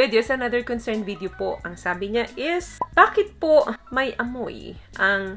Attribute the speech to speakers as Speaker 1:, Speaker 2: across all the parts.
Speaker 1: video is another concern video po. Ang sabi niya is, bakit po may amoy ang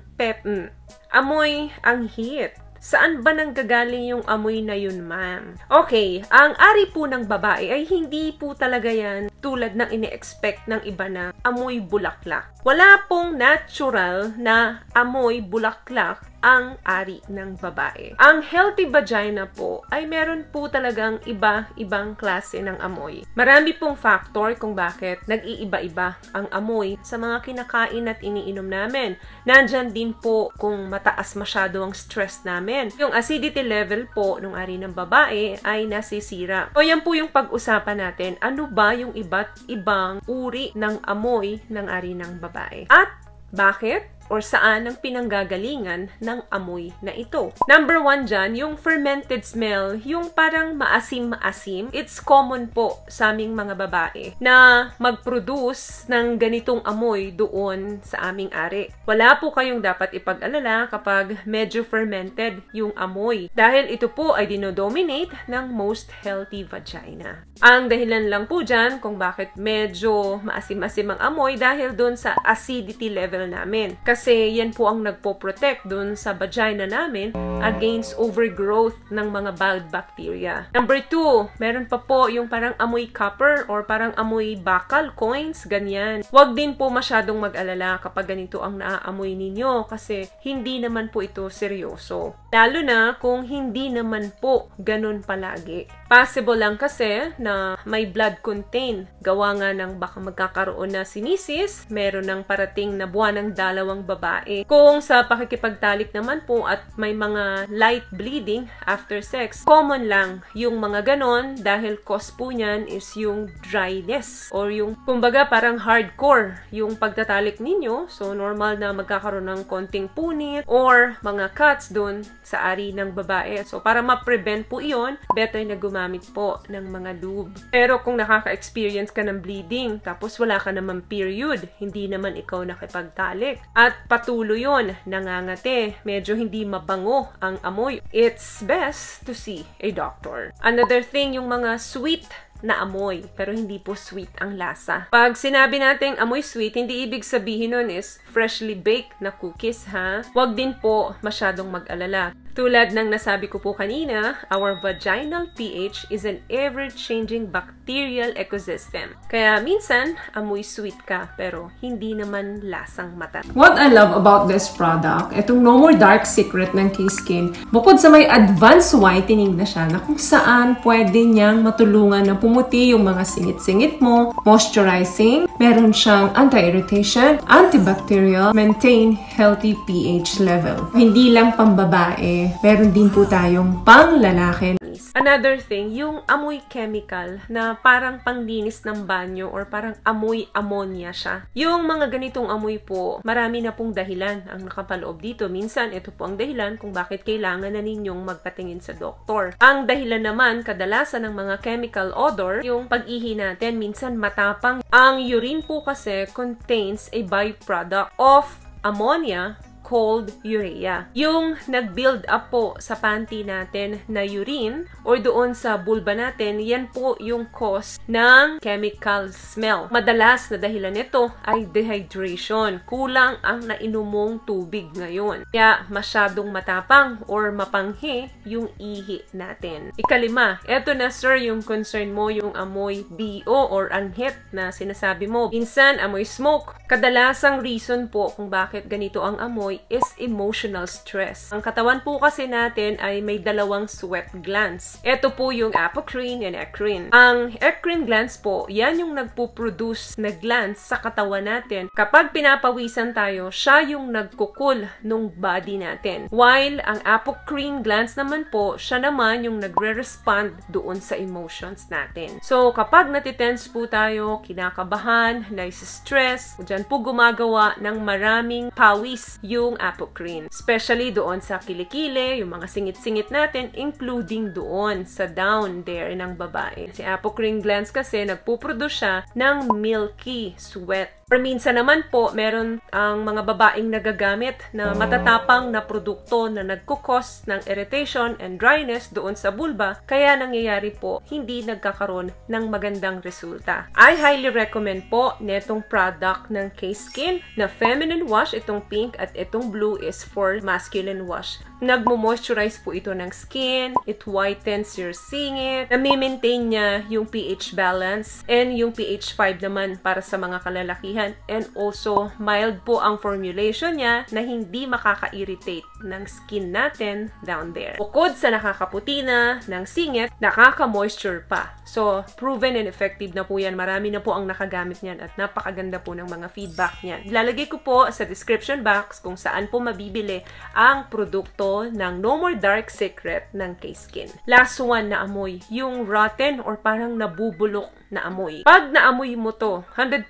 Speaker 1: amoy ang heat? Saan ba nanggagaling yung amoy na yun, ma'am? Okay, ang ari po ng babae ay hindi po talaga yan tulad ng ine-expect ng iba na amoy bulaklak. Wala pong natural na amoy bulaklak ang ari ng babae. Ang healthy vagina po ay meron po talagang iba-ibang klase ng amoy. Marami pong factor kung bakit nag-iiba-iba ang amoy sa mga kinakain at iniinom namin. Nandyan din po kung mataas masyado ang stress namin. Yung acidity level po ng ari ng babae ay nasisira. O yan po yung pag-usapan natin. Ano ba yung iba't ibang uri ng amoy ng ari ng babae? At bakit? Or saan ang pinanggagalingan ng amoy na ito. Number 1 dyan, yung fermented smell, yung parang maasim-maasim. It's common po sa aming mga babae na mag-produce ng ganitong amoy doon sa aming ari. Wala po kayong dapat ipag-alala kapag medyo fermented yung amoy. Dahil ito po ay dinodominate ng most healthy vagina. Ang dahilan lang po dyan kung bakit medyo maasim-asim ang amoy dahil doon sa acidity level namin. Kasi yan po ang nagpo-protect dun sa vagina namin against overgrowth ng mga bad bacteria. Number 2, meron pa po yung parang amoy copper or parang amoy bakal, coins, ganyan. Huwag din po masyadong mag-alala kapag ganito ang naaamoy ninyo kasi hindi naman po ito seryoso. Lalo na kung hindi naman po ganun palagi. Possible lang kasi na may blood contain. Gawa nga ng baka magkakaroon na sinisis, meron ng parating na buwan ng dalawang babae. Kung sa pakikipagtalik naman po at may mga light bleeding after sex, common lang yung mga ganon dahil cause po niyan is yung dryness or yung kumbaga parang hardcore yung pagtatalik ninyo. So normal na magkakaroon ng konting punit or mga cuts dun sa ari ng babae. So para ma-prevent po iyon, better na gumamit po ng mga lube. Pero kung nakaka-experience ka ng bleeding tapos wala ka naman period, hindi naman ikaw nakipagtalik at patuloy yun, nangangate, medyo hindi mabango ang amoy, it's best to see a doctor. Another thing, yung mga sweet na amoy, pero hindi po sweet ang lasa. Pag sinabi nating amoy sweet, hindi ibig sabihin nun is freshly baked na cookies, ha? Huwag din po masyadong mag-alala. Tulad ng nasabi ko po kanina, our vaginal pH is an ever-changing bacterial ecosystem. Kaya minsan, amoy sweet ka, pero hindi naman lasang mata.
Speaker 2: What I love about this product, itong No More Dark Secret ng K-Skin, bukod sa may advanced whitening na siya, na kung saan pwede niyang matulungan na pumuti yung mga singit-singit mo, moisturizing, meron siyang anti-irritation, antibacterial, maintain healthy pH level. Hindi lang pambabae, meron din po tayong pang-lalaki.
Speaker 1: Another thing, yung amoy chemical na parang panglinis ng banyo or parang amoy ammonia siya. Yung mga ganitong amoy po, marami na pong dahilan ang nakapaloob dito. Minsan, ito po ang dahilan kung bakit kailangan na ninyong magpatingin sa doktor. Ang dahilan naman, kadalasan ng mga chemical odor, yung pag-ihi natin, minsan matapang. Ang urine po kasi contains a byproduct of ammonia called urea. Yung nag-build up po sa panty natin na urine or doon sa vulva natin, yan po yung cause ng chemical smell. Madalas na dahilan nito ay dehydration. Kulang ang nainom mong tubig ngayon. Kaya masyadong matapang or mapanghi yung ihi natin. Ikalima, eto na sir yung concern mo, yung amoy BO or anghit na sinasabi mo. Minsan, amoy smoke. Kadalasang reason po kung bakit ganito ang amoy is emotional stress. Ang katawan po kasi natin ay may dalawang sweat glands. Ito po yung apocrine and eccrine. Ang eccrine glands po, yan yung nagpo-produce na glands sa katawan natin. Kapag pinapawisan tayo, siya yung nagkukul nung body natin. While ang apocrine glands naman po, siya naman yung nagre-respond doon sa emotions natin. So, kapag natitense po tayo, kinakabahan, nai-stress, dyan po gumagawa ng maraming pawis yung apocrine. Especially doon sa kilikili, yung mga singit-singit natin, including doon sa down there ng babae. Si apocrine glands kasi nagpuproduce siya ng milky sweat. Or minsan naman po, meron ang mga babaeng nagagamit na matatapang na produkto na nagkukos ng irritation and dryness doon sa vulva, kaya nangyayari po, hindi nagkakaroon ng magandang resulta. I highly recommend po netong product ng K-Skin na feminine wash, itong pink at itong blue is for masculine wash. Nagmo-moisturize po ito ng skin, it whitens your singit, nami-maintain niya yung pH balance, and yung pH 5 naman para sa mga kalalakihan. And also, mild po ang formulation niya na hindi makaka-irritate ng skin natin down there. Bukod sa nakakaputi na ng singit, nakaka-moisture pa. So, proven and effective na po yan. Marami na po ang nakagamit niyan at napakaganda po ng mga feedback niyan. Ilalagay ko po sa description box kung saan po mabibili ang produkto ng No More Dark Secret ng K-Skin. Last one na amoy, yung rotten or parang nabubulok na amoy. Pag naamoy mo to, 100%,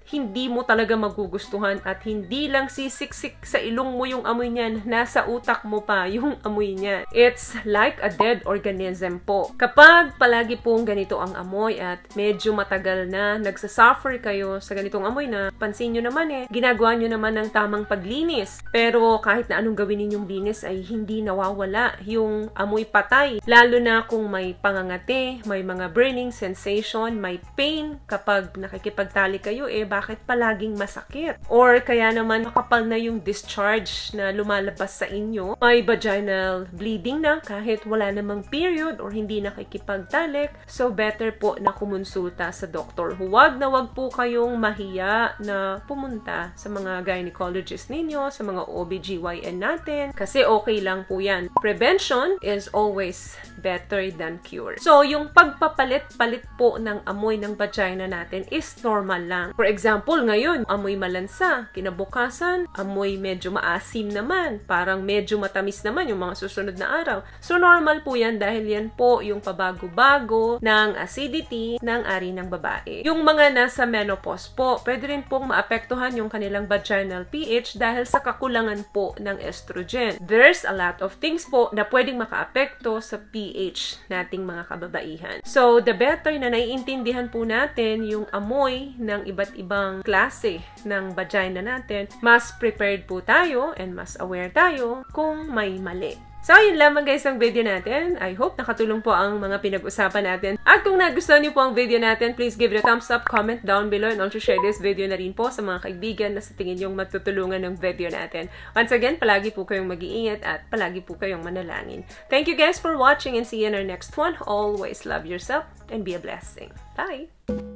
Speaker 1: hindi mo talaga magugustuhan at hindi lang sisiksik sa ilong mo yung amoy niyan, nasa utak mo pa yung amoy niya. It's like a dead organism po. Kapag palagi pong ganito ang amoy at medyo matagal na nagsasuffer kayo sa ganitong amoy na pansin nyo naman ginagawa nyo naman ng tamang paglinis. Pero kahit na anong gawin ninyong linis ay hindi nawawala yung amoy patay. Lalo na kung may pangangati, may mga burning sensation, may pain kapag nakikipagtali kayo, bakit palaging masakit? Or kaya naman makapal na yung discharge na lumalabas sa inyo, may vaginal bleeding na kahit wala namang period or hindi nakikipagtalik. So better po na kumonsulta sa doktor. Huwag na huwag po kayong mahiya na pumunta sa mga gynecologist ninyo, sa mga OBGYN natin, kasi okay lang po yan. Prevention is always better than cure. So yung pagpapalit-palit po ng amoy ng vagina natin is normal lang. For example, ngayon, amoy malansa. Kinabukasan, amoy medyo maasim naman. Parang medyo matamis naman yung mga susunod na araw. So, normal po yan dahil yan po yung pabago-bago ng acidity ng ari ng babae. Yung mga nasa menopause po, pwede rin pong maapektuhan yung kanilang vaginal pH dahil sa kakulangan po ng estrogen. There's a lot of things po na pwedeng makaapekto sa pH nating mga kababaihan. So, the better na naiintindihan po natin yung amoy ng iba't ibang klase ng vagina natin, mas prepared po tayo and mas aware tayo kung may mali. So, yun lamang guys ang video natin. I hope nakatulong po ang mga pinag-usapan natin. At kung nagustuhan niyo po ang video natin, please give it a thumbs up, comment down below, and also share this video na rin po sa mga kaibigan na sa tingin niyong matutulungan ng video natin. Once again, palagi po kayong mag-iingat at palagi po kayong manalangin. Thank you guys for watching and see you in our next one. Always love yourself and be a blessing. Bye!